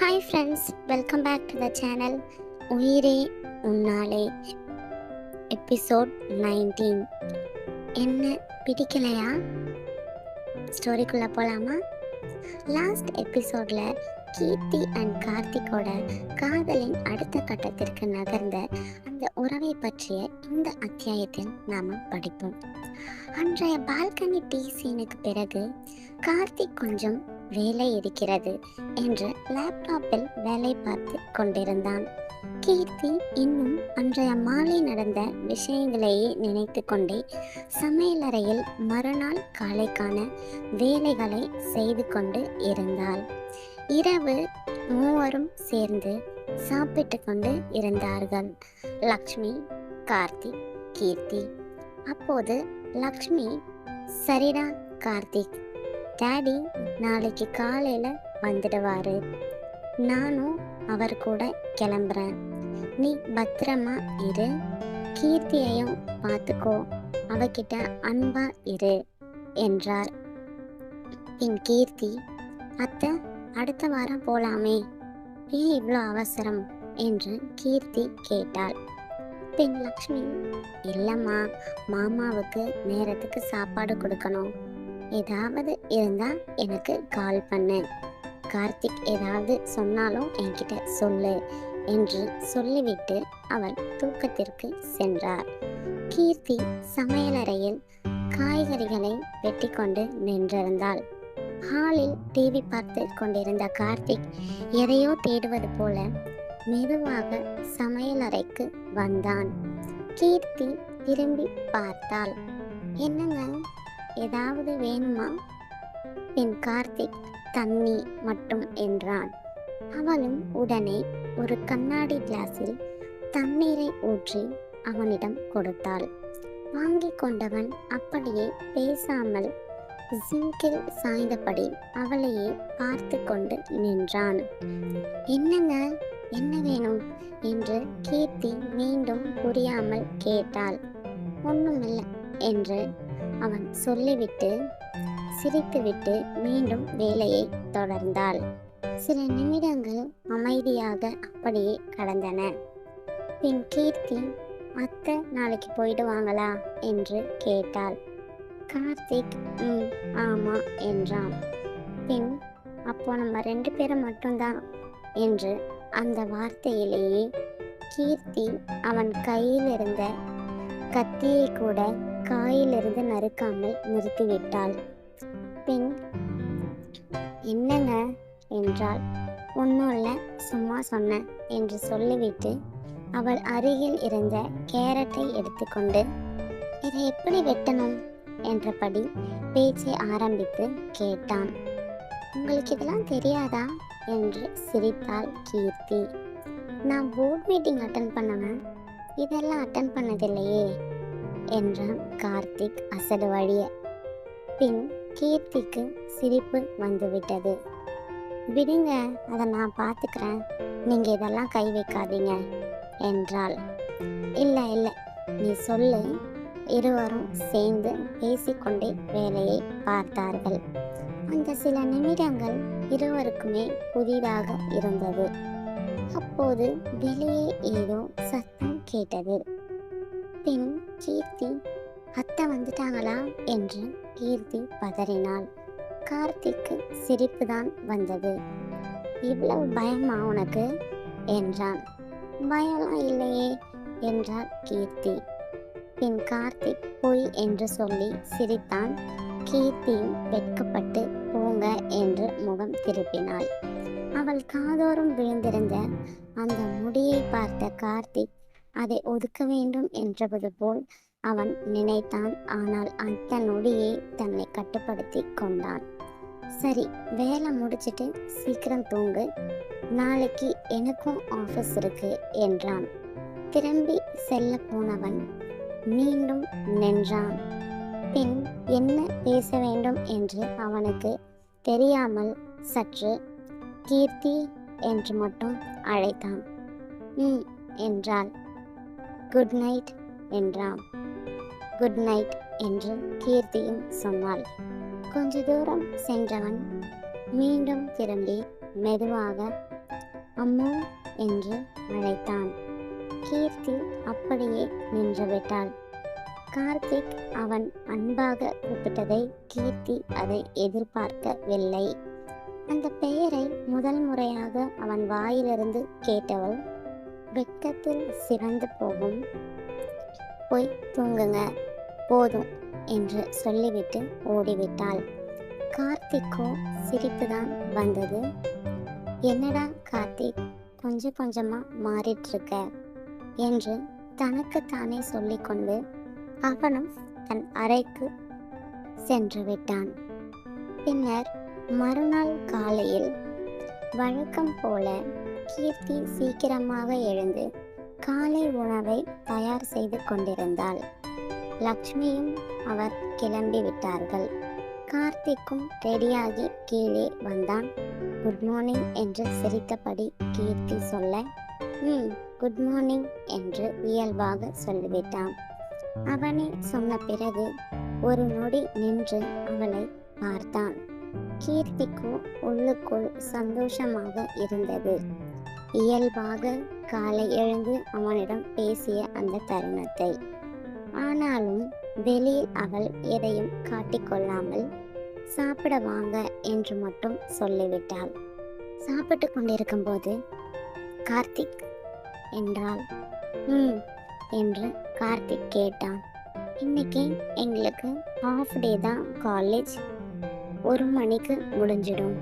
Hi friends, welcome back to the channel. Uyire Unnale episode 19. என்ன பிடிக்கலையா? ஸ்டோரிக்குள்ளே போகலாமா? லாஸ்ட் எபிசோடில் கீர்த்தி அண்ட் கார்த்திக்கோட காதலின் அடுத்த கட்டத்திற்கு நகர்ந்த அந்த உறவை பற்றிய இந்த அத்தியாயத்தில் நாம் படிப்போம். அன்றைய பால்கனி டீ சீனுக்கு பிறகு கார்த்திக் கொஞ்சம் வேலை இருக்கிறது என்று லேப்டாப்பில் வேலை பார்த்து கொண்டிருந்தான். கீர்த்தி இன்னும் அன்றைய மாலை நடந்த விஷயங்களையே நினைத்து கொண்டே சமையலறையில் மறுநாள் காலைக்கான வேலைகளை செய்து கொண்டு இருந்தாள். இரவு மூவரும் சேர்ந்து சாப்பிட்டு கொண்டு இருந்தார்கள். லக்ஷ்மி, கார்த்திக், கீர்த்தி. அப்போது லக்ஷ்மி, சரிடா கார்த்திக், டாடி நாளைக்கு காலையில் வந்துடுவாரு, நானும் அவர் கூட கிளம்புறேன், நீ பத்திரமா இரு, கீர்த்தியையும் பார்த்துக்கோ, அவகிட்ட அன்பா இரு என்றார். பின் கீர்த்தி, அத்தை அடுத்த வாரம் போலாமே, ஏன் இவ்வளோ அவசரம் என்று கீர்த்தி கேட்டாள். பின் லக்ஷ்மி, இல்லைம்மா, மாமாவுக்கு நேரத்துக்கு சாப்பாடு கொடுக்கணும், ஏதாவது இருந்தா எனக்கு கால் பண்ணு, கார்த்திக் ஏதாவது சொன்னாலும் என்கிட்ட சொல்லு என்று சொல்லிவிட்டு அவள் தூக்கத்திற்கு சென்றார். கீர்த்தி சமையலறையில் காய்கறிகளை வெட்டி கொண்டு நின்றிருந்தாள். ஹாலில் டிவி பார்த்து கொண்டிருந்த கார்த்திக் எதையோ தேடுவது போல மெதுவாக சமையலறைக்கு வந்தான். கீர்த்தி திரும்பி பார்த்தாள். என்னங்க, ஏதாவது வேணுமா? பின் கார்த்திக், தண்ணி மட்டும் என்றான். அவளும் உடனே ஒரு கண்ணாடி கிளாஸில் தண்ணீரை ஊற்றி அவனிடம் கொடுத்தாள். வாங்கி கொண்டவன் அப்படியே பேசாமல் சிங்கில் சாய்ந்தபடி அவளையே பார்த்து கொண்டு நின்றான். என்னங்க, என்ன வேணும் என்று கீர்த்தி மீண்டும் புரியாமல் கேட்டாள். ஒண்ணுமில்லை என்று அவன் சொல்லிவிட்டு சிரித்துவிட்டு மீண்டும் வேலையை தொடர்ந்தாள். சில நிமிடங்கள் அமைதியாக அப்படியே கடந்தன. பின் கீர்த்தி, அத்தை நாளைக்கு போயிடுவாங்களா என்று கேட்டாள். கார்த்திக் ஆமா என்றான். பின் அப்போ நம்ம 2 பேரும் மட்டும்தான் என்று அந்த வார்த்தையிலேயே கீர்த்தி அவன் கையில் இருந்த கத்தியை கூட காயிலிருந்து நறுக்காமல் நிறுத்திவிட்டாள். பின் என்னங்க என்றாள். ஒன்றும் இல்லை, சும்மா சொன்னேன் என்று சொல்லிவிட்டு அவள் அருகில் இருந்த கேரட்டை எடுத்துக்கொண்டு, இதை எப்படி வெட்டணும் என்றபடி பேச்சை ஆரம்பித்து கேட்டான். உங்களுக்கு இதெல்லாம் தெரியாதா என்று சிரித்தாள் கீர்த்தி. நான் போர்ட் மீட்டிங் அட்டன் பண்ணவன், இதெல்லாம் அட்டன் பண்ணதில்லையே என்றான் கார்த்திக் அசடு வழிய. பின் கீர்த்திக்கு சிரிப்பு வந்துவிட்டது. விடுங்க, அதை நான் பார்த்துக்கிறேன், நீங்கள் இதெல்லாம் கை வைக்காதீங்க என்றாள். இல்லை இல்லை, நீ சொல்லு. இருவரும் சேர்ந்து பேசிக்கொண்டே வேலையை பார்த்தார்கள். அந்த சில நிமிடங்கள் இருவருக்குமே புதிதாக இருந்தது. அப்போது வெளியே ஏதோ சத்தம் கேட்டது. பின் கீர்த்தி, அத்தை வந்துட்டாங்களா என்று கீர்த்தி பதறினாள். கார்த்திக்கு சிரிப்பு தான் வந்தது. இவ்வளவு பயமா உனக்கு என்றான். பயம்லாம் இல்லையே என்றாள் கீர்த்தி. பின் கார்த்திக் பொய் என்று சொல்லி சிரித்தான். கீர்த்தியும் வெட்கப்பட்டு போங்க என்று முகம் திருப்பினாள். அவள் காதோறும் விழுந்திருந்த அந்த முடியை பார்த்த கார்த்திக் அதை ஒதுக்க வேண்டும் என்றது போல் அவன் நினைத்தான். ஆனால் அந்த நொடியே தன்னை கட்டுப்படுத்தி கொண்டான். சரி, வேலை முடிச்சிட்டு சீக்கிரம் தூங்கு, நாளைக்கு எனக்கும் ஆஃபீஸ் இருக்கு என்றான். திரும்பி செல்ல போனவன் மீண்டும் நின்றான். பின் என்ன பேச வேண்டும் என்று அவனுக்கு தெரியாமல் சற்று கீர்த்தி என்று மட்டும் அழைத்தான். என்றாள். குட் நைட் என்றான். குட் நைட் என்று கீர்த்தியும் சொன்னாள். கொஞ்ச தூரம் சென்றவன் மீண்டும் திரும்பி மெதுவாக அம்மு என்று அழைத்தான். கீர்த்தி அப்படியே நின்றுவிட்டாள். கார்த்திக் அவன் அன்பாக கூப்பிட்டதை கீர்த்தி அதை எதிர்பார்க்கவில்லை. அந்த பெயரை முதல் முறையாக அவன் வாயிலிருந்து கேட்டவள் வெட்கத்தில் சிவந்து போய் தூங்குங்க போதும் என்று சொல்லிவிட்டு ஓடிவிட்டாள். கார்த்திக்கோ சிரிப்புதான் வந்தது. என்னடா கார்த்திக், கொஞ்சம் கொஞ்சமா மாறிட்டு இருக்க என்று தனக்குத்தானே சொல்லிக்கொண்டு அவனும் தன் அறைக்கு சென்று விட்டான். பின்னர் மறுநாள் காலையில் வழக்கம் போல கீர்த்தி சீக்கிரமாக எழுந்து காலை உணவை தயார் செய்து கொண்டிருந்தாள். லக்ஷ்மியும் அவர் கிளம்பி விட்டார்கள். கார்த்திக்கும் ரெடியாகி கீழே வந்தான். குட் மார்னிங் என்று சிரித்தபடி கீர்த்தி சொல்ல, குட் மார்னிங் என்று இயல்பாக சொல்லிவிட்டான். அவனே சொன்ன பிறகு ஒரு நொடி நின்று அவளை பார்த்தான். கீர்த்திக்கு உள்ளுக்குள் சந்தோஷமாக இருந்தது. இயல்பாக காலை எழுந்து அவனிடம் பேசிய அந்த தருணத்தை. ஆனாலும் வெளியில் அவள் எதையும் காட்டிக்கொள்ளாமல் சாப்பிட வாங்க என்று மட்டும் சொல்லிவிட்டாள். சாப்பிட்டு கொண்டிருக்கும் போது கார்த்திக் என்றாள். என்று கார்த்திக் கேட்டான். இன்னைக்கு எங்களுக்கு ஹாஃப் டே தான் காலேஜ், 1 மணிக்கு முடிஞ்சிடும்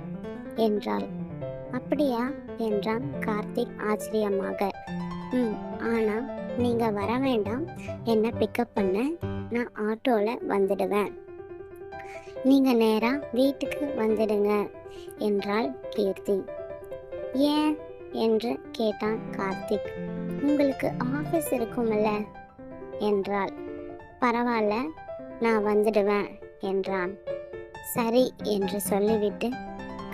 என்றாள். அப்படியா என்றான் கார்த்திக் ஆச்சரியமாக. ஆனா நீங்க வர வேண்டாம், என்ன பிக்கப் பண்ண நான் ஆட்டோல வந்துடுவேன், நீங்க நேரா வீட்டுக்கு வந்துடுங்க என்றாள் கீர்த்தி. ஏன் என்று கேட்டான் கார்த்திக். உங்களுக்கு ஆஃபீஸ் இருக்கும்ல என்றாள். பரவாயில்ல, நான் வந்துடுவேன் என்றான். சரி என்று சொல்லிவிட்டு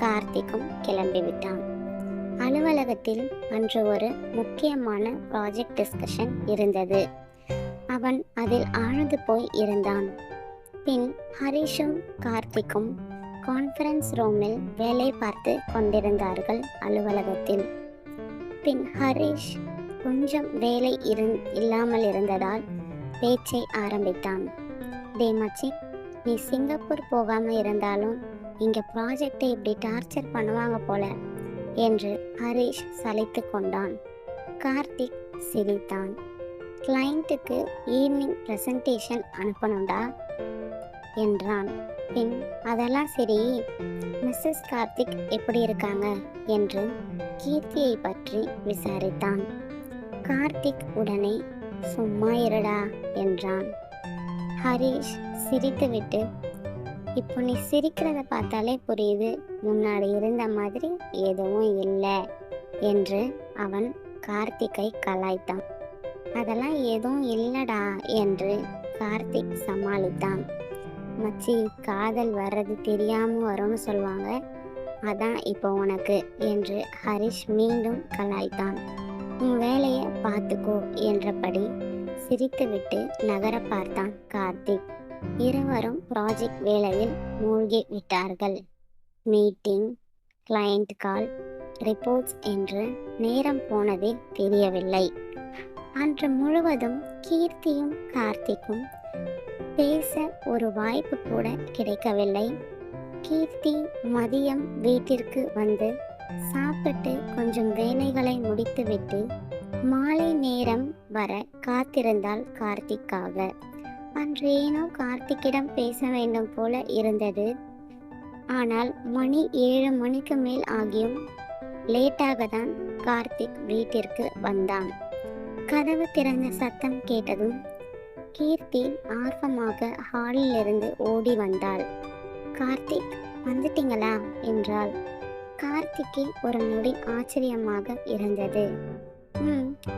கார்த்திக்கும் கிளம்பிவிட்டான். அலுவலகத்தில் அன்று ஒரு முக்கியமான ப்ராஜெக்ட் டிஸ்கஷன் இருந்தது. அவன் அதில் ஆழ்ந்து போய் இருந்தான். பின் ஹரிஷும் கார்த்திக்கும் கான்ஃபரன்ஸ் ரூமில் வேலை பார்த்து கொண்டிருந்தார்கள் அலுவலகத்தில். பின் ஹரிஷ் கொஞ்சம் வேலை இல்லாமல் இருந்ததால் பேச்சை ஆரம்பித்தான். டே மச்சி, நீ சிங்கப்பூர் போகாம இருந்தாலும் இங்க ப்ராஜெக்டை இப்படி டார்ச்சர் பண்ணுவாங்க போல என்று ஹரிஷ் சலித்து கொண்டான். கார்த்திக் சிரித்தான். கிளையண்ட்டுக்கு ஈவினிங் ப்ரெசன்டேஷன் அனுப்பணும்டா என்றான். பின் அதெல்லாம் சரி, மிஸ்ஸஸ் கார்த்திக் எப்படி இருக்காங்க என்று கீர்த்தியை பற்றி விசாரித்தான். கார்த்திக் உடனே சும்மா இருடா என்றான். ஹரிஷ் சிரித்துவிட்டு, இப்போ நீ சிரிக்கிறத பார்த்தாலே புரியுது, முன்னாடி இருந்த மாதிரி எதுவும் இல்லை என்று அவன் கார்த்திக்கை கலாய்த்தான். அதெல்லாம் எதுவும் இல்லடா என்று கார்த்திக் சமாளித்தான். மச்சி, காதல் வர்றது தெரியாம வரும்னு சொல்லுவாங்க, அதான் இப்போ உனக்கு என்று ஹரிஷ் மீண்டும் கலாய்த்தான். உன் வேலையை பார்த்துக்கோ என்றபடி சிரித்துவிட்டு நகர பார்த்தான் கார்த்திக். இருவரும் ப்ராஜெக்ட் வேலையில் மூழ்கி விட்டார்கள். மீட்டிங், கிளையண்ட் கால், ரிப்போர்ட்ஸ் என்று நேரம் போனதே தெரியவில்லை. அன்று முழுவதும் கீர்த்தியும் கார்த்திக்கும் பேச ஒரு வாய்ப்பு கூட கிடைக்கவில்லை. கீர்த்தி மதியம் வீட்டிற்கு வந்து சாப்பிட்டு கொஞ்சம் வேலைகளை முடித்துவிட்டு மாலை நேரம் வர காத்திருந்தாள் கார்த்திக்காக. அன்று ஏனோ கார்த்திக்கிடம் பேச வேண்டும் போல இருந்தது. ஆனால் மணி 7 மணிக்கு மேல் ஆகியும் லேட்டாக தான் கார்த்திக் வீட்டிற்கு வந்தான். கதவு திறந்த சத்தம் கேட்டதும் கீர்த்தி ஆர்வமாக ஹாலில் இருந்து ஓடி வந்தாள். கார்த்திக், வந்துட்டீங்களா என்றாள். கார்த்திக்கு ஒரு நொடி ஆச்சரியமாக இருந்தது.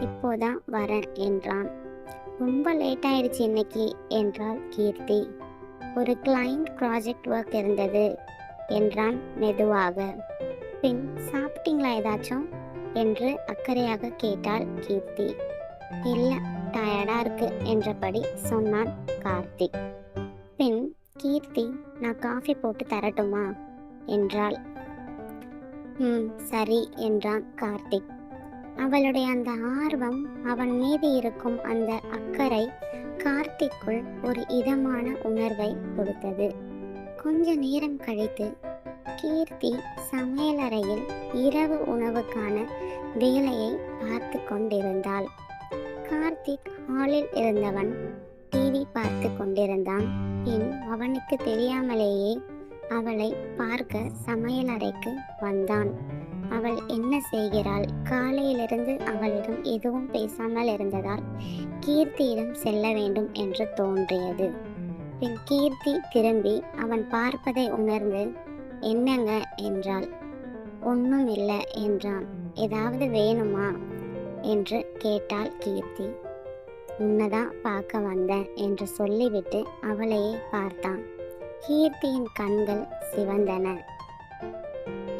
இப்போதான் வரேன் என்றான். ரொம்ப லேட் ஆயிடுச்சு இன்னைக்கு என்றாள் கீர்த்தி. ஒரு கிளைண்ட் ப்ராஜெக்ட் ஒர்க் இருந்தது என்றான் மெதுவாக. பின் சாப்பிட்டீங்களா ஏதாச்சும் என்று அக்கறையாக கேட்டாள் கீர்த்தி. இல்லை, டயர்டா இருக்கு என்றபடி சொன்னான் கார்த்திக். பின் கீர்த்தி, நான் காஃபி போட்டு தரட்டுமா என்றாள். சரி என்றான் கார்த்திக். அவளுடைய அந்த ஆர்வம், அவன் மீது இருக்கும் அந்த அக்கறை கார்த்திக்குள் ஒரு இதமான உணர்வை கொடுத்தது. கொஞ்ச நேரம் கழித்து கீர்த்தி சமையலறையில் இரவு உணவுக்கான வேலையை பார்த்து கொண்டிருந்தாள். கார்த்திக் ஹாலில் இருந்தவன் டிவி பார்த்து கொண்டிருந்தான். பின் அவனுக்கு தெரியாமலேயே அவளை பார்க்க சமையலறைக்கு வந்தான். அவள் என்ன செய்கிறாள்? காலையிலிருந்து அவளிடம் எதுவும் பேசாமல் இருந்ததால் கீர்த்தியிடம் செல்ல வேண்டும் என்று தோன்றியது. பின் கீர்த்தி திரும்பி அவன் பார்ப்பதை உணர்ந்து, என்னங்க என்றாள். ஒன்றும் இல்லை என்றான். ஏதாவது வேணுமா என்று கேட்டாள் கீர்த்தி. உன்னதான் பார்க்க வந்தேன் என்று சொல்லிவிட்டு அவளையே பார்த்தான். கீர்த்தியின் கண்கள் சிவந்தன.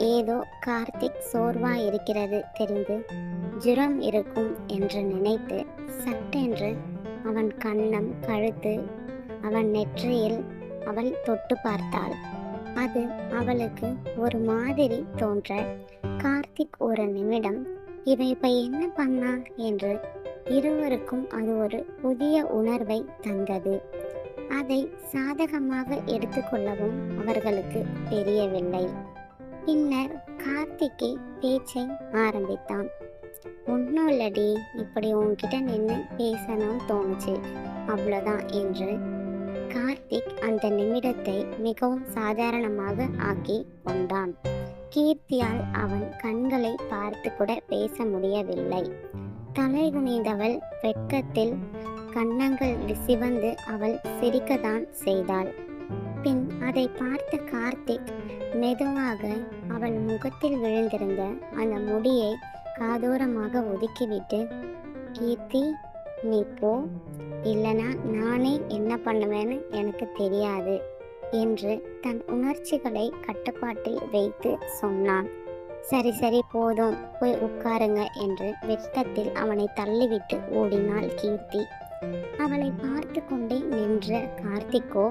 ஏதோ கார்த்திக் சோர்வா இருக்கிறது தெரிந்து ஜுரம் இருக்கும் என்று நினைத்து சட்டென்று அவன் கன்னம், கழுத்து, அவன் நெற்றியில் அவள் தொட்டு பார்த்தாள். அது அவளுக்கு ஒரு மாதிரி தோன்ற கார்த்திக் ஒரு நிமிடம் இவன் இப்ப என்ன பண்ணா என்று இருவருக்கும் அது ஒரு புதிய உணர்வை தந்தது. அதை சாதகமாக எடுத்துக்கொள்ளவும் அவர்களுக்கு தெரியவில்லை. பின்னர் கார்த்திகை பேச்சை ஆரம்பித்தான். ஒன்றும் இல்லடி, இப்படி உன்கிட்ட நின்று பேசணும்னு தோணுச்சு, அவ்வளோதான் என்று கார்த்திக் அந்த நிமிடத்தை மிகவும் சாதாரணமாக ஆக்கி கொண்டான். கீர்த்தியால் அவன் கண்களை பார்த்து கூட பேச முடியவில்லை. தலை குனிந்தவள் வெட்கத்தில் கன்னங்கள் சிவந்து அவள் சிரிக்கத்தான் செய்தாள். பின் அதை பார்த்த கார்த்திக் மெதுவாக அவள் முகத்தில் விழுந்திருந்த அந்த முடியை காதோரமாக ஒதுக்கிவிட்டு, கீர்த்தி நீ போ, இல்லைனா நானே என்ன பண்ணுவேன்னு எனக்கு தெரியாது என்று தன் உணர்ச்சிகளை கட்டுப்பாட்டில் வைத்து சொன்னான். சரி சரி போதும், போய் உட்காருங்க என்று வெட்கத்தில் அவனை தள்ளிவிட்டு ஓடினாள் கீர்த்தி. அவளை பார்த்து கொண்டே நின்ற கார்த்திக்கோ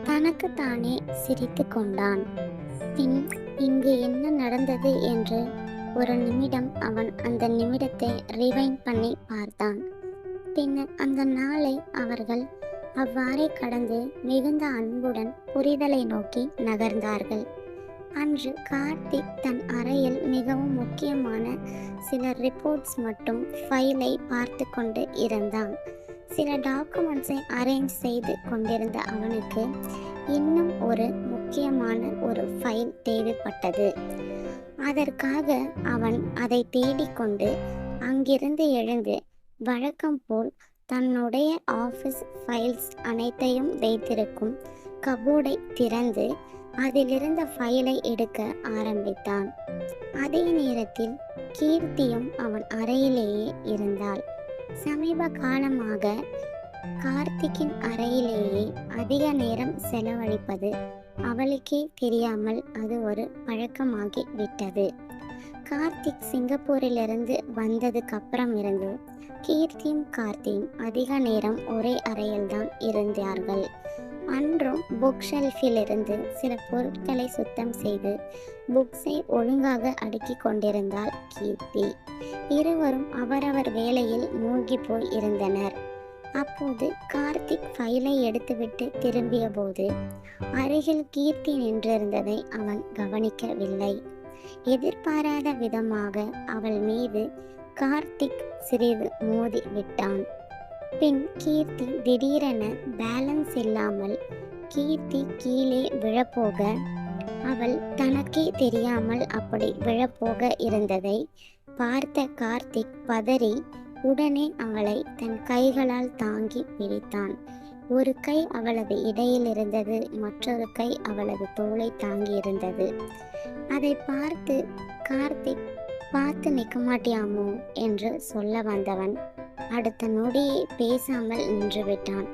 தனக்குத்தானே சிரித்து கொண்டான். பின் இங்கு என்ன நடந்தது என்று ஒரு நிமிடம் அவன் அந்த நிமிடத்தை ரிவைண்ட் பண்ணி பார்த்தான். பின்னர் அந்த நாளை அவர்கள் அவ்வாறே கடந்து மிகுந்த அன்புடன் புரிதலை நோக்கி நகர்ந்தார்கள். அன்று கார்த்திக் தன் அறையில் மிகவும் முக்கியமான சில ரிப்போர்ட்ஸ் மற்றும் ஃபைலை பார்த்து கொண்டு இருந்தான். சில டாக்குமெண்ட்ஸை அரேஞ்ச் செய்து கொண்டிருந்த அவனுக்கு இன்னும் ஒரு முக்கியமான ஒரு ஃபைல் தேவைப்பட்டது. அதற்காக அவன் அதை தேடிக்கொண்டு அங்கிருந்து எழுந்து வழக்கம் போல் தன்னுடைய ஆஃபீஸ் ஃபைல்ஸ் அனைத்தையும் வைத்திருக்கும் கபோர்டை திறந்து அதிலிருந்த ஃபைலை எடுக்க ஆரம்பித்தான். அதே நேரத்தில் கீர்த்தியும் அவன் அறையிலேயே இருந்தாள். சமீப காலமாக கார்த்திக்கின் அறையிலேயே அதிக நேரம் செலவழிப்பது அவளுக்கே தெரியாமல் அது ஒரு பழக்கமாகி விட்டது. கார்த்திக் சிங்கப்பூரிலிருந்து வந்ததுக்கு அப்புறம் இருந்து கீர்த்தியும் கார்த்தியும் அதிக நேரம் ஒரே அறையில்தான் இருந்தார்கள். அன்றும் புக் ஷெல்ஃபிலிருந்து சில பொருட்களை சுத்தம் செய்து புக்ஸை ஒழுங்காக அடுக்கி கொண்டிருந்தாள் கீர்த்தி. இருவரும் அவரவர் வேலையில் மூழ்கி போய் இருந்தனர். அப்போது கார்த்திக் ஃபைலை எடுத்துவிட்டு திரும்பிய போது அருகில் கீர்த்தி நின்றிருந்ததை அவன் கவனிக்கவில்லை. எதிர்பாராத விதமாக அவள் மீது கார்த்திக் சிறிது மோதி விட்டான். பின் கீர்த்தி திடீரென பேலன்ஸ் இல்லாமல் கீர்த்தி கீழே விழப்போக அவள் தனக்கே தெரியாமல் அப்படி விழப்போக இருந்ததை பார்த்த கார்த்திக் பதறி உடனே அவளை தன் கைகளால் தாங்கி பிடித்தான். ஒரு கை அவளது இடையில் இருந்தது, மற்றொரு கை அவளது தோளை தாங்கி இருந்தது. அதை பார்த்து கார்த்திக் பார்த்து நிற்க மாட்டியாமோ என்று சொல்ல வந்தவன் அடுத்த நொடியே பேசாமல் நின்றுவிட்டான்.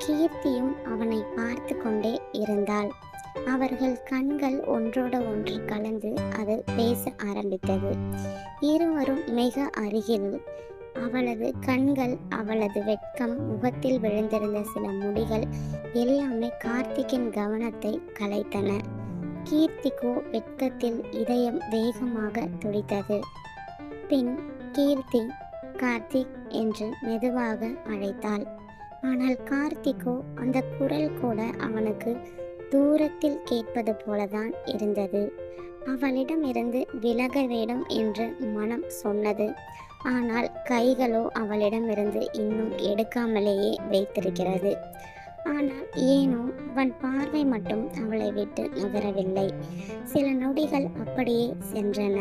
கீர்த்தியும் அவனை பார்த்து கொண்டே இருந்தாள். அவர்கள் கண்கள் ஒன்றோட ஒன்று கலந்து அது பேச ஆரம்பித்தது. இருவரும் மிக அருகில். அவளது கண்கள், அவளது வெட்கம், முகத்தில் விழுந்திருந்த சில முடிகள் எல்லாமே கார்த்திக்கின் கவனத்தை கலைத்தன. கீர்த்திக்கோ வெட்கத்தில் இதயம் வேகமாக துடித்தது. பின் கீர்த்தி கார்த்திக் என்று மெதுவாக அழைத்தாள். ஆனால் கார்த்திக்கோ அந்த குரல் கூட அவனுக்கு தூரத்தில் கேட்பது போலதான் இருந்தது. அவளிடம் இருந்து விலக வேண்டும் என்று மனம் சொன்னது. ஆனால் கைகளோ அவளிடமிருந்து இன்னும் எடுக்காமலேயே வைத்திருக்கிறது. ஆனால் ஏனோ அவன் பார்வை மட்டும் அவளை விட்டு நகரவில்லை. சில நொடிகள் அப்படியே சென்றன.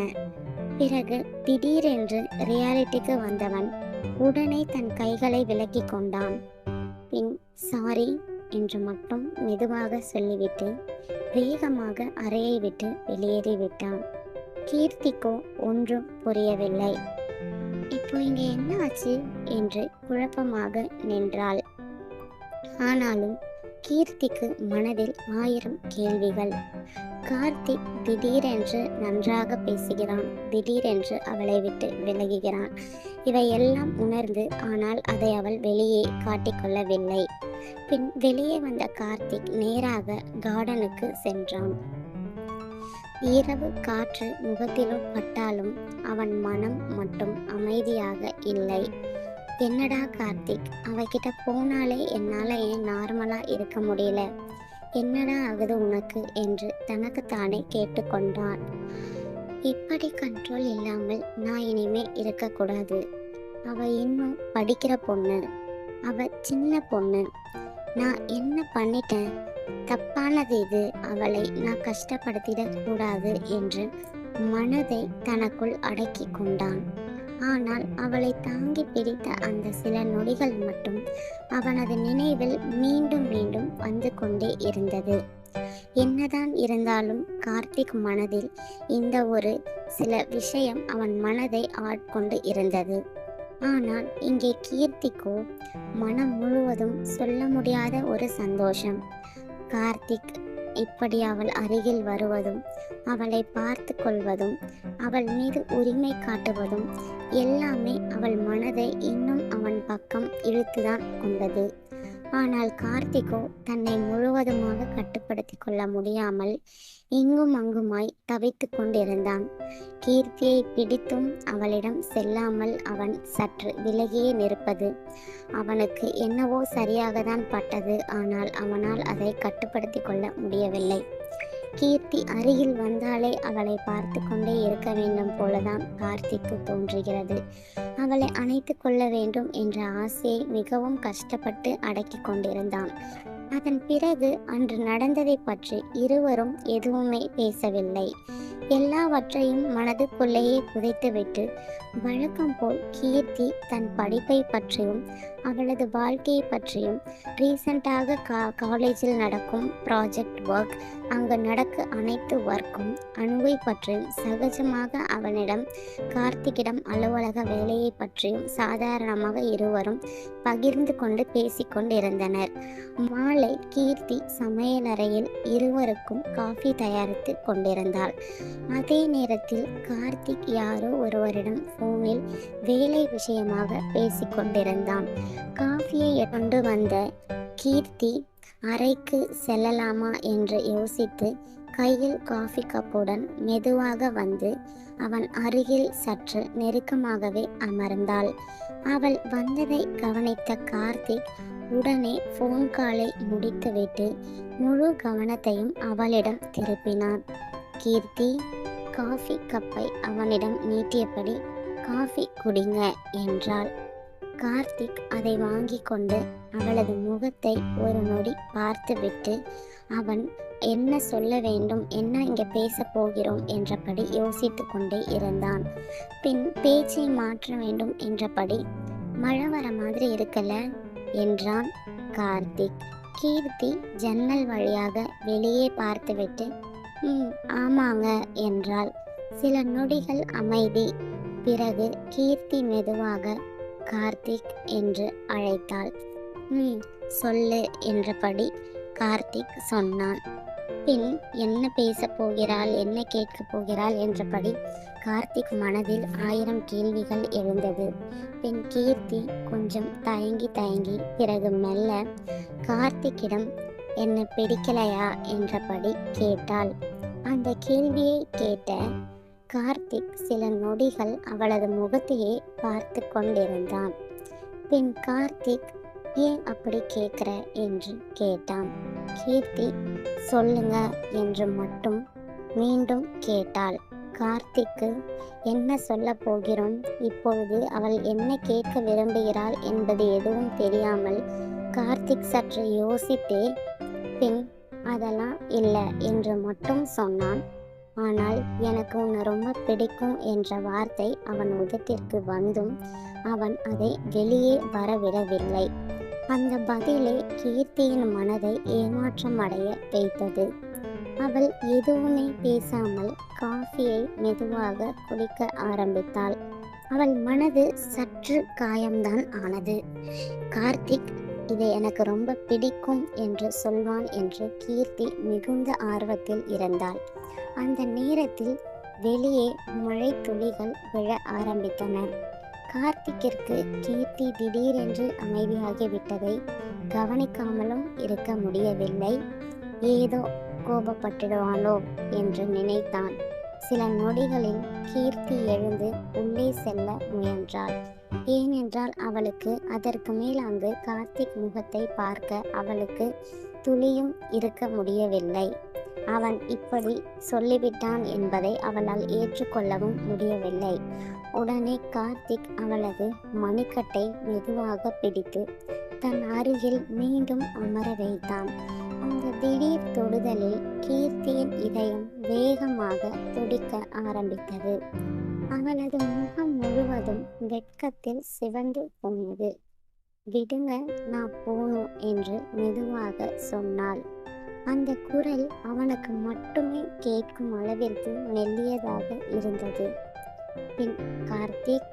பிறகு திடீரென்று ரியாலிட்டிக்கு வந்தவன் உடனே தன் கைகளை விலக்கி கொண்டான். பின் சாரி என்று மட்டும் மெதுவாக சொல்லிவிட்டு வேகமாக அறையை விட்டு வெளியேறிவிட்டான். கீர்த்திக்கோ ஒன்றும் புரியவில்லை. இப்போ இங்க என்ன ஆச்சு என்று குழப்பமாக நின்றாள். ஆனாலும் கீர்த்திக்கு மனதில் 1000 கேள்விகள். கார்த்திக் திடீரென்று நன்றாக பேசுகிறான், திடீரென்று அவளை விட்டு விலகுகிறான். இவையெல்லாம் உணர்ந்து ஆனால் அதை அவள் வெளியே காட்டிக்கொள்ளவில்லை. பின் வெளியே வந்த கார்த்திக் நேராக கார்டனுக்கு சென்றான். இரவு காற்று முகத்திலும் பட்டாலும் அவன் மனம் மட்டும் அமைதியாக இல்லை. என்னடா கார்த்திக், அவகிட்ட போனாலே என்னால் ஏன் நார்மலாக இருக்க முடியல, என்னடா ஆகுது உனக்கு என்று தனக்குத்தானே கேட்டுக்கொண்டான். இப்படி கண்ட்ரோல் இல்லாமல் நான் இனிமே இருக்கக்கூடாது. அவ இன்னும் படிக்கிற பொண்ணு, அவ சின்ன பொண்ணு. நான் என்ன பண்ணிட்டேன், தப்பானது இது, அவளை நான் கஷ்டப்படுத்திடக் கூடாது என்று மனதை தனக்குள் அடக்கி கொண்டான். ஆனால் அவளை தாங்கி பிடித்த அந்த சில நொடிகள் மட்டும் அவனது நினைவில் மீண்டும் மீண்டும் வந்து கொண்டே இருந்தது. என்னதான் இருந்தாலும் கார்த்திக் மனதில் இந்த ஒரு சில விஷயம் அவன் மனதை ஆட்கொண்டு இருந்தது. ஆனால் இங்கே கீர்த்திக்கோ மனம் முழுவதும் சொல்ல முடியாத ஒரு சந்தோஷம். கார்த்திக் இப்படி அவள் அருகில் வருவதும், அவளை பார்த்து கொள்வதும், அவள் மீது உரிமை காட்டுவதும் எல்லாமே அவள் மனதை இன்னும் அவன் பக்கம் இழுத்துதான் கொண்டது. ஆனால் கார்த்திகோ தன்னை முழுவதுமாக கட்டுப்படுத்தி கொள்ள முடியாமல் இங்கும் அங்குமாய் தவித்து கொண்டிருந்தான். கீர்த்தியை பிடித்தும் அவளிடம் செல்லாமல் அவன் சற்று விலகியே நிற்பது அவனுக்கு என்னவோ சரியாக தான் பட்டது. ஆனால் அவனால் அதை கட்டுப்படுத்தி கொள்ள முடியவில்லை. கீர்த்தி அருகில் வந்தாலே அவளை பார்த்து கொண்டே இருக்க வேண்டும் போலதான் கார்த்திக்கு தோன்றுகிறது. அவளை அணைத்து கொள்ள வேண்டும் என்ற ஆசையை மிகவும் கஷ்டப்பட்டு அடக்கி கொண்டிருந்தான். அதன் பிறகு அன்று நடந்ததை பற்றி இருவரும் எதுவுமே பேசவில்லை. எல்லாவற்றையும் மனதுக்குள்ளேயே புதைத்துவிட்டு வழக்கம் போல் கீர்த்தி தன் படிப்பை பற்றியும் அவளது வாழ்க்கையை பற்றியும் ரீசண்டாக காலேஜில் நடக்கும் ப்ராஜெக்ட் ஒர்க், அங்கு நடக்க அனைத்து ஒர்க்கும் அணுவை பற்றியும் சகஜமாக அவனிடம் கார்த்திக்கிடம் அலுவலக வேலையை பற்றியும் சாதாரணமாக இருவரும் பகிர்ந்து கொண்டு பேசிக்கொண்டிருந்தனர். மாலை கீர்த்தி சமையலறையில் இருவருக்கும் காஃபி தயாரித்து கொண்டிருந்தாள். அதே நேரத்தில் கார்த்திக் யாரோ ஒருவரிடம் போனில் வேலை விஷயமாக பேசிக்கொண்டிருந்தான். காஃபியை கொண்டு வந்த கீர்த்தி அறைக்கு செல்லலாமா என்று யோசித்து கையில் காஃபி கப்புடன் மெதுவாக வந்து அவன் அருகில் சற்று நெருக்கமாகவே அமர்ந்தாள். அவள் வந்ததை கவனித்த கார்த்திக் உடனே போன் காலை முடித்துவிட்டு முழு கவனத்தையும் அவளிடம் திருப்பினான். கீர்த்தி காஃபி கப்பை அவனிடம் நீட்டியபடி காஃபி குடிங்க என்றாள். கார்த்திக் அதை வாங்கி கொண்டு அவளது முகத்தை ஒரு நொடி பார்த்துவிட்டு அவன் என்ன சொல்ல வேண்டும், என்ன இங்கே பேச போகிறோம் என்றபடி யோசித்து கொண்டே இருந்தான். பின் பேச்சை மாற்ற வேண்டும் என்றபடி மழை வர மாதிரி இருக்கல என்றான் கார்த்திக். கீர்த்தி ஜன்னல் வழியாக வெளியே பார்த்துவிட்டு ஆமாங்க என்றாள். சில நொடிகள் அமைதி. பிறகு கீர்த்தி மெதுவாக கார்த்திக் என்று அழைத்தாள். சொல்லு என்றபடி கார்த்திக் சொன்னான். பின் என்ன பேச போகிறாள், என்ன கேட்கப் போகிறாள் என்றபடி கார்த்திக் மனதில் 1000 கேள்விகள் எழுந்தது. பின் கீர்த்தி கொஞ்சம் தயங்கி பிறகு மெல்ல கார்த்திக்கிடம் என்ன பிடிக்கலையா என்றபடி கேட்டாள். அந்த கேள்வியை கேட்ட கார்த்திக் சில நொடிகள் அவளது முகத்தையே பார்த்து கொண்டிருந்தான். பின் கார்த்திக், ஏன் அப்படி கேட்குற என்று கேட்டான். கீர்த்தி, சொல்லுங்க என்று மட்டும் மீண்டும் கேட்டாள். கார்த்திக்கு என்ன சொல்ல போகிறோம், இப்பொழுது அவள் என்ன கேட்க விரும்புகிறாள் என்பது எதுவும் தெரியாமல் கார்த்திக் சற்று யோசித்தே பின் அதெல்லாம் இல்லை என்று மட்டும் சொன்னான். ஆனால் எனக்கு உன்னை ரொம்ப பிடிக்கும் என்ற வார்த்தை அவன் உதட்டிற்கு வந்தும் அவன் அதை வெளியே வரவிடவில்லை. அந்த பதிலே கீர்த்தியின் மனதை ஏமாற்றம் அடைய வைத்தது. அவள் எதுவுமே பேசாமல் காஃபியை மெதுவாக குடிக்க ஆரம்பித்தாள். அவள் மனது சற்று காயம்தான் ஆனது. கார்த்திக் இதை எனக்கு ரொம்ப பிடிக்கும் என்று சொல்வான் என்று கீர்த்தி மிகுந்த ஆர்வத்தில் இருந்தாள். அந்த நேரத்தில் வெளியே மழை துளிகள் விழ ஆரம்பித்தன. கார்த்திக்கிற்கு கீர்த்தி திடீரென்று அமைதியாகிவிட்டதை கவனிக்காமலும் இருக்க முடியவில்லை. ஏதோ கோபப்பட்டுடுவாளோ என்று நினைத்தான். சில நொடிகளில் கீர்த்தி எழுந்து உள்ளே செல்ல முயன்றாள். ஏனென்றால் அவளுக்கு அதற்கு மேல் அங்கு கார்த்திக் முகத்தை பார்க்க அவளுக்கு துளியும் இருக்க முடியவில்லை. அவன் இப்படி சொல்லிவிட்டான் என்பதை அவளால் ஏற்றுக்கொள்ளவும் முடியவில்லை. உடனே கார்த்திக் அவளது மணிக்கட்டை மெதுவாக பிடித்து தன் அருகில் மீண்டும் அமர வைத்தான். அந்த திடீர் தொடுதலில் கீர்த்தியின் இதயம் வேகமாக துடிக்க ஆரம்பித்தது. அவளது முகம் முழுவதும் வெட்கத்தில் சிவந்து போனது. விடுங்க, நான் போகணும் என்று மெதுவாக சொன்னாள். அந்த குரல் அவனுக்கு மட்டுமே கேட்கும் அளவிற்கு மெல்லியதாக இருந்தது. பின் கார்த்திக்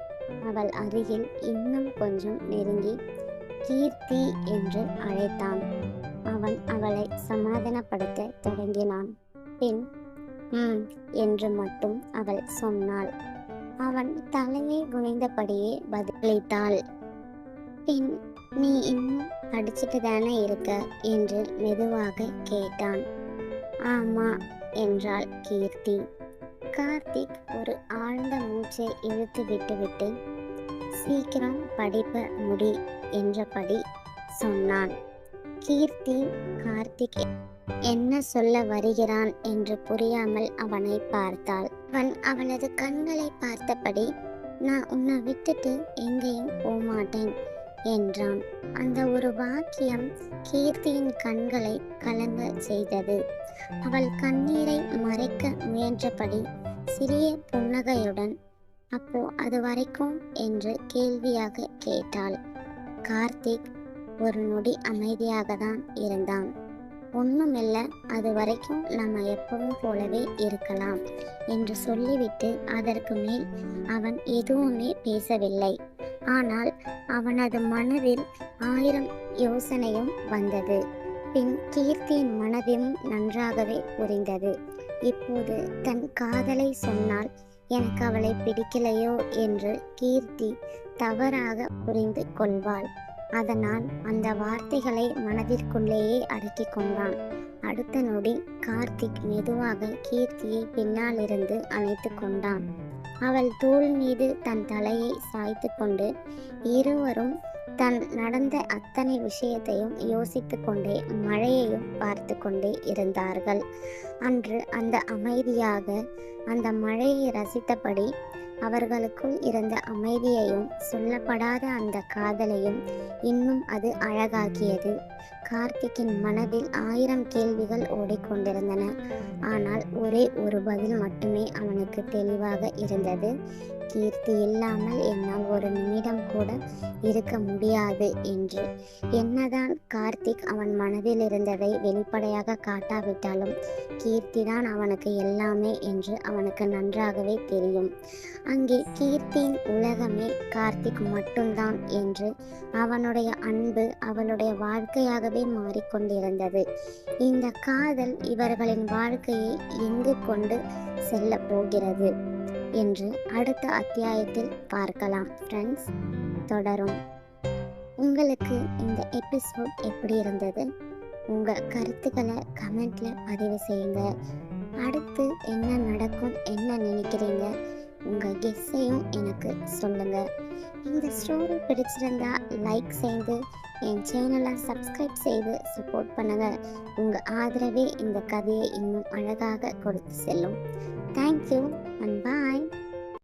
அவள் அருகில் இன்னும் கொஞ்சம் நெருங்கி கீர்த்தி என்று அழைத்தான். அவன் அவளை சமாதானப்படுத்த தொடங்கினான். பின் என்று மட்டும் அவள் சொன்னாள். அவன் தலையை குனிந்தபடியே பதிலளித்தாள். பின், நீ இன்னும் படிச்சுட்டு தானே இருக்க என்று மெதுவாக கேட்டான். ஆமா என்றாள் கீர்த்தி. கார்த்திக் ஒரு ஆழ்ந்த மூச்சை இழுத்து விட்டுவிட்டு சீக்கிரம் படிப்ப முடி என்றபடி சொன்னான். கீர்த்தி கார்த்திக் என்ன சொல்ல வருகிறான் என்று புரியாமல் அவனை பார்த்தாள். அவன் அவளது கண்களை பார்த்தபடி, நான் உன்னை விட்டுட்டு எங்கேயும் போகமாட்டேன் என்றான். அந்த ஒரு வாக்கியம் கீர்த்தியின் கண்களை கலங்க செய்தது. அவள் கண்ணீரை மறைக்க முயன்றபடி சிறிய புன்னகையுடன், அப்போ அது வரைக்கும் என்று கேள்வியாக கேட்டாள். கார்த்திக் ஒரு நொடி அமைதியாக தான் இருந்தான். ஒண்ணுமில்ல, அது வரைக்கும் நம்ம எப்பவும் போலவே இருக்கலாம் என்று சொல்லிவிட்டு அதற்கு மேல் அவன் எதுவுமே பேசவில்லை. ஆனால் அவனது மனதில் 1000 யோசனையும் வந்தது. பின் கீர்த்தியின் மனதிலும் நன்றாகவே புரிந்தது. இப்போது தன் காதலை சொன்னால் எனக்கு அவளை பிடிக்கலையோ என்று கீர்த்தி தவறாக புரிந்து கொள்வாள். அதனால் அந்த வார்த்தைகளை மனதிற்குள்ளேயே அடக்கி கொண்டான். அடுத்த நொடி கார்த்திக் மெதுவாக கீர்த்தியை பின்னால் இருந்து அணைத்து கொண்டான். அவள் தோள் மீது தன் தலையை சாய்த்து கொண்டு இருவரும் தன் நடந்த அத்தனை விஷயத்தையும் யோசித்து கொண்டே மழையையும் பார்த்து கொண்டே இருந்தார்கள். அன்று அந்த அமைதியாக அந்த மழையை ரசித்தபடி அவர்களுக்குள் இருந்த அமைதியையும் சொல்லப்படாத அந்த காதலையும் இன்னும் அது அழகாக்கியது. கார்த்திக்கின் மனதில் 1000 கேள்விகள் ஓடிக்கொண்டிருந்தன. ஆனால் ஒரே ஒரு பதில் மட்டுமே அவனுக்கு தெளிவாக இருந்தது. கீர்த்தி இல்லாமல் என்னால் ஒரு நிமிடம் கூட இருக்க முடியாது என்று. என்னதான் கார்த்திக் அவன் மனதில் இருந்ததை வெளிப்படையாக காட்டாவிட்டாலும் கீர்த்திதான் அவனுக்கு எல்லாமே என்று அவனுக்கு நன்றாகவே தெரியும். அங்கே கீர்த்தியின் உலகமே கார்த்திக் மட்டும்தான் என்று அவனுடைய அன்பு அவளுடைய வாழ்க்கையாகவே மாறிக்கொண்டிருந்தது. இந்த காதல் இவர்களின் வாழ்க்கையை எங்கு கொண்டு செல்ல போகிறது என்று அடுத்த அத்தியாயத்தில் பார்க்கலாம். ஃப்ரெண்ட்ஸ், தொடரும். உங்களுக்கு இந்த எபிசோட் எப்படி இருந்தது? உங்கள் கருத்துக்களை கமெண்ட்ல பதிவு செய்யுங்க. அடுத்து என்ன நடக்கும், என்ன நினைக்கிறீங்க? உங்கள் கெஸ்ஸையும் எனக்கு சொல்லுங்கள். இந்த ஸ்டோரி பிடிச்சிருந்தா லைக் செய்து என் சேனலை சப்ஸ்கிரைப் செய்து சப்போர்ட் பண்ணுங்கள். உங்கள் ஆதரவே இந்த கதையை இன்னும் அழகாக கொடுத்து செல்லும். Thank you and bye.